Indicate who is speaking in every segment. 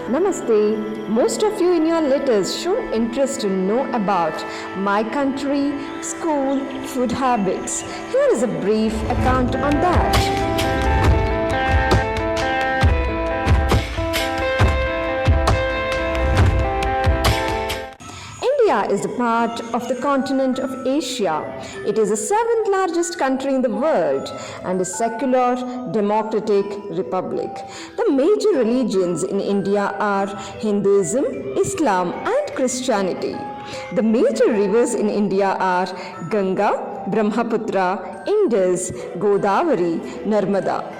Speaker 1: Namaste. Most of you in your letters shown interest to know about my country, school, food habits. Here is a brief account on that. India is a part of the continent of Asia. It is the seventh largest country in the world and a secular democratic republic. The major religions in India are Hinduism, Islam and Christianity. The major rivers in India are Ganga, Brahmaputra, Indus, Godavari, Narmada.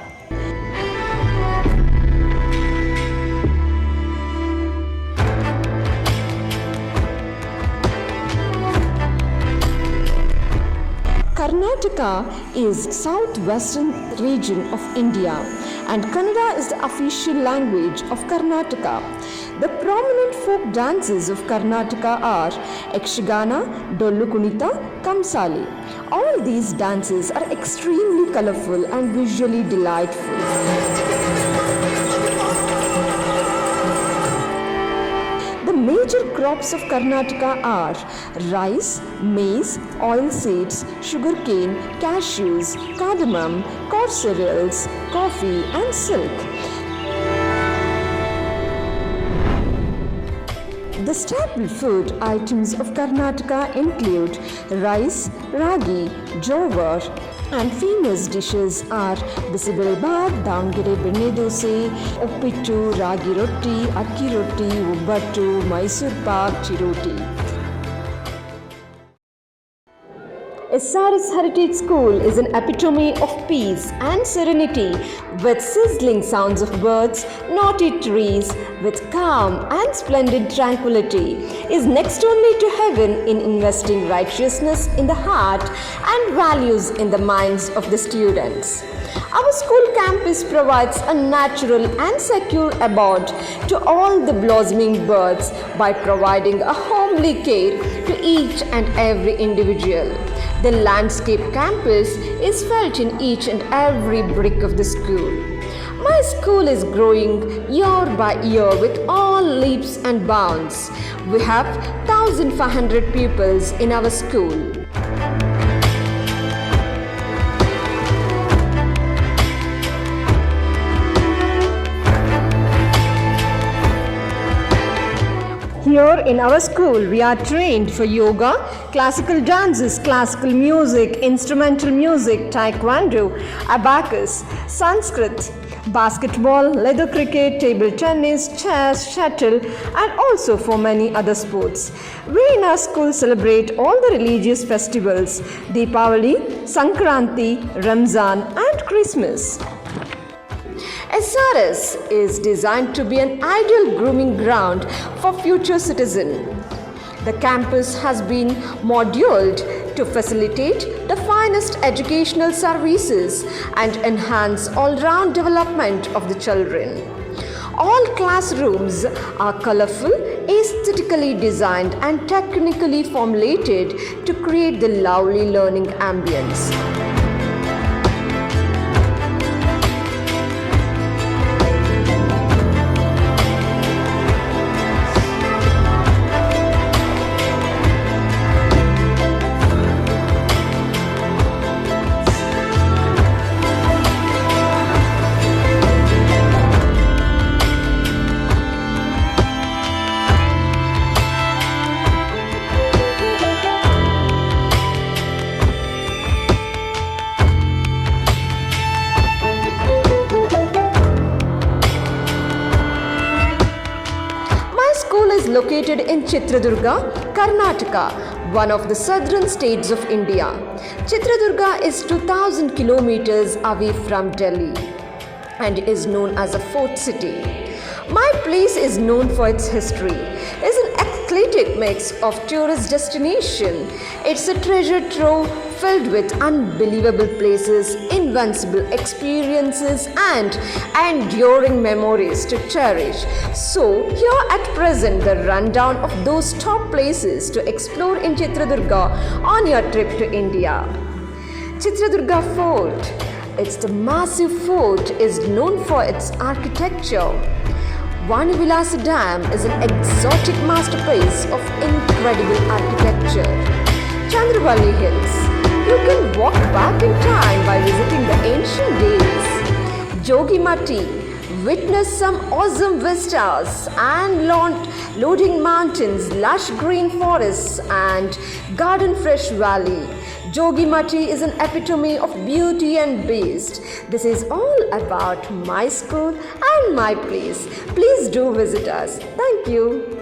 Speaker 1: Karnataka is southwestern region of India and Kannada is the official language of Karnataka. The prominent folk dances of Karnataka are Yakshagana, Dollu Kunita, Kamsali. All these dances are extremely colorful and visually delightful. The major crops of Karnataka are rice, maize, oilseeds, sugarcane, cashews, cardamom, coarse cereals, coffee and silk. The staple food items of Karnataka include rice, ragi, jowar, and famous dishes are Bisibelbath, Davangere Benne Dose, Uppittu, Ragi Roti, Akki Roti, Ubbattu, Mysore Pak, Chiroti. SRS Heritage School is an epitome of peace and serenity with sizzling sounds of birds, knotty trees, with calm and splendid tranquility, is next only to heaven in investing righteousness in the heart and values in the minds of the students. Our school campus provides a natural and secure abode to all the blossoming birds by providing a homely care to each and every individual. The landscape campus is felt in each and every brick of the school. My school is growing year by year with all leaps and bounds. We have 1,500 pupils in our school. Here in our school, we are trained for yoga, classical dances, classical music, instrumental music, taekwondo, abacus, Sanskrit, basketball, leather cricket, table tennis, chess, shuttle, and also for many other sports. We in our school celebrate all the religious festivals, Deepavali, Sankranti, Ramzan, and Christmas. SRS is designed to be an ideal grooming ground for future citizens. The campus has been moduled to facilitate the finest educational services and enhance all-round development of the children. All classrooms are colorful, aesthetically designed and technically formulated to create the lovely learning ambience. Located in Chitradurga, Karnataka, one of the southern states of India. Chitradurga is 2000 kilometers away from Delhi and is known as a fort city. My place is known for its history. It's an eclectic mix of tourist destination. It's a treasure trove filled with unbelievable places, invincible experiences and enduring memories to cherish. So here at present the rundown of those top places to explore in Chitradurga on your trip to India. Chitradurga Fort. It's the massive fort is known for its architecture. Vanivilasa Dam is an exotic masterpiece of incredible architecture. Chandravalli Hills. You can walk back in time by visiting the ancient days. Jogimati. Witness some awesome vistas and loading mountains, lush green forests and garden fresh valley. Jogimati is an epitome of beauty and beast. This is all about my school and my place. Please do visit us. Thank you.